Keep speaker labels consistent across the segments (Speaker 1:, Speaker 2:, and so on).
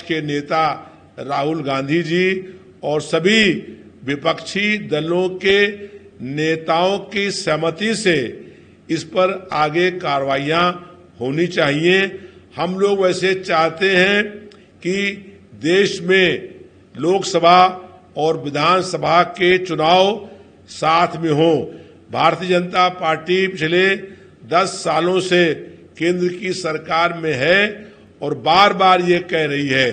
Speaker 1: के नेता राहुल गांधी जी और सभी विपक्षी दलों के नेताओं की सहमति से इस पर आगे कार्रवाइयां होनी चाहिए। हम लोग वैसे चाहते हैं कि देश में लोकसभा और विधानसभा के चुनाव साथ में हो। भारतीय जनता पार्टी पिछले 10 सालों से केंद्र की सरकार में है और बार बार ये कह रही है,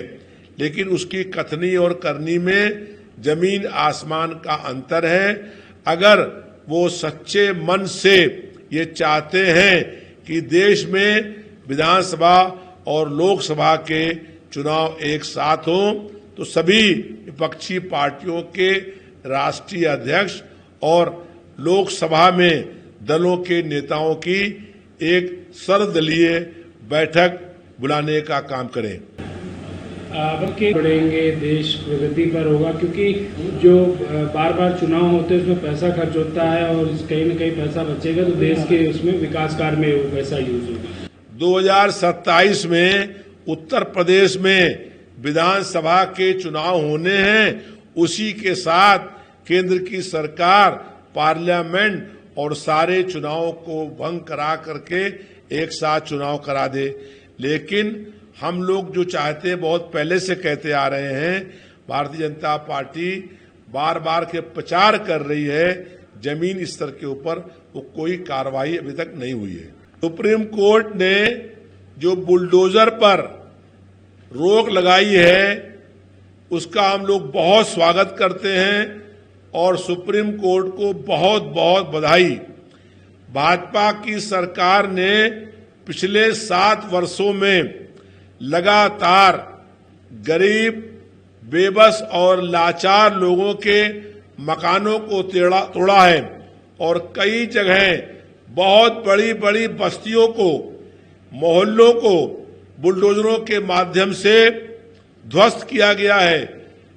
Speaker 1: लेकिन उसकी कथनी और करनी में जमीन आसमान का अंतर है। अगर वो सच्चे मन से ये चाहते हैं कि देश में विधानसभा और लोकसभा के चुनाव एक साथ हो, तो सभी विपक्षी पार्टियों के राष्ट्रीय अध्यक्ष और लोकसभा में दलों के नेताओं की एक सर्वदलीय बैठक बुलाने का काम करें।
Speaker 2: बल्कि बढ़ेंगे, देश प्रगति पर होगा, क्योंकि जो बार बार चुनाव होते हैं उसमें पैसा खर्च होता है और कहीं न कहीं पैसा बचेगा तो देश के उसमें विकास कार्य में वो पैसा यूज होगा।
Speaker 1: 2027 में उत्तर प्रदेश में विधानसभा के चुनाव होने हैं, उसी के साथ केंद्र की सरकार पार्लियामेंट और सारे चुनावों को भंग करा करके एक साथ चुनाव करा दे। लेकिन हम लोग जो चाहते हैं, बहुत पहले से कहते आ रहे हैं, भारतीय जनता पार्टी बार बार के प्रचार कर रही है, जमीन स्तर के ऊपर वो कोई कार्रवाई अभी तक नहीं हुई है। सुप्रीम कोर्ट ने जो बुलडोजर पर रोक लगाई है उसका हम लोग बहुत स्वागत करते हैं और सुप्रीम कोर्ट को बहुत बहुत बधाई। भाजपा की सरकार ने पिछले 7 वर्षों में लगातार गरीब, बेबस और लाचार लोगों के मकानों को तोड़ा है और कई जगह बहुत बड़ी बड़ी बस्तियों को, मोहल्लों को बुलडोजरों के माध्यम से ध्वस्त किया गया है।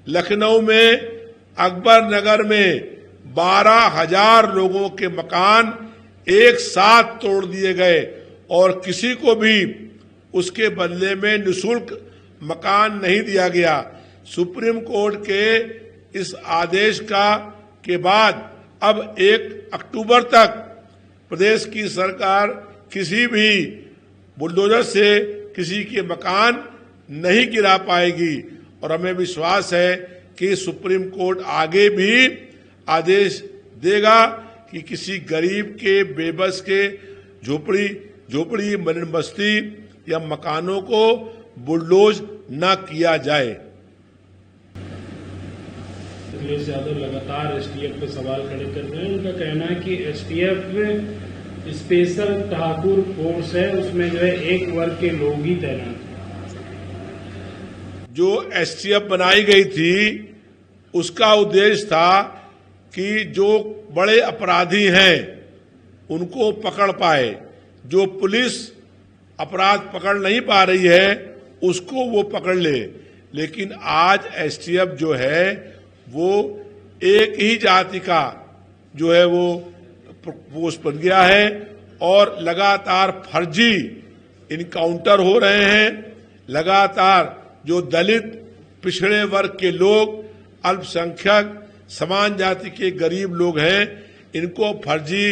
Speaker 1: लखनऊ में अकबर नगर में 12,000 लोगों के मकान एक साथ तोड़ दिए गए और किसी को भी उसके बदले में निःशुल्क मकान नहीं दिया गया। सुप्रीम कोर्ट के इस आदेश के बाद अब 1 अक्टूबर तक प्रदेश की सरकार किसी भी बुलडोजर से किसी के मकान नहीं गिरा पाएगी और हमें विश्वास है कि सुप्रीम कोर्ट आगे भी आदेश देगा कि किसी गरीब के, बेबस के झोपड़ी बस्ती या मकानों को बुलडोज न किया जाए।
Speaker 2: अखिलेश यादव लगातार एसटीएफ पे सवाल खड़े कर रहे हैं। उनका कहना है कि एसटीएफ स्पेशल ठाकुर फोर्स है, उसमें जो है एक वर्ग के लोग ही तैनात हैं।
Speaker 1: जो एसटीएफ बनाई गई थी उसका उद्देश्य था कि जो बड़े अपराधी हैं उनको पकड़ पाए, जो पुलिस अपराध पकड़ नहीं पा रही है उसको वो पकड़ ले। लेकिन आज एसटीएफ जो है वो एक ही जाति का जो है वो पोस्ट बन गया है और लगातार फर्जी इनकाउंटर हो रहे हैं। लगातार जो दलित, पिछड़े वर्ग के लोग, अल्पसंख्यक, समान जाति के गरीब लोग हैं, इनको फर्जी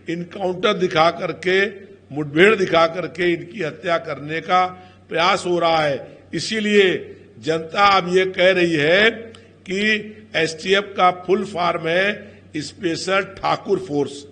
Speaker 1: इनकाउंटर दिखा करके, मुठभेड़ दिखा करके इनकी हत्या करने का प्रयास हो रहा है। इसीलिए जनता अब ये कह रही है कि एसटीएफ का फुल फॉर्म है स्पेशल ठाकुर फोर्स।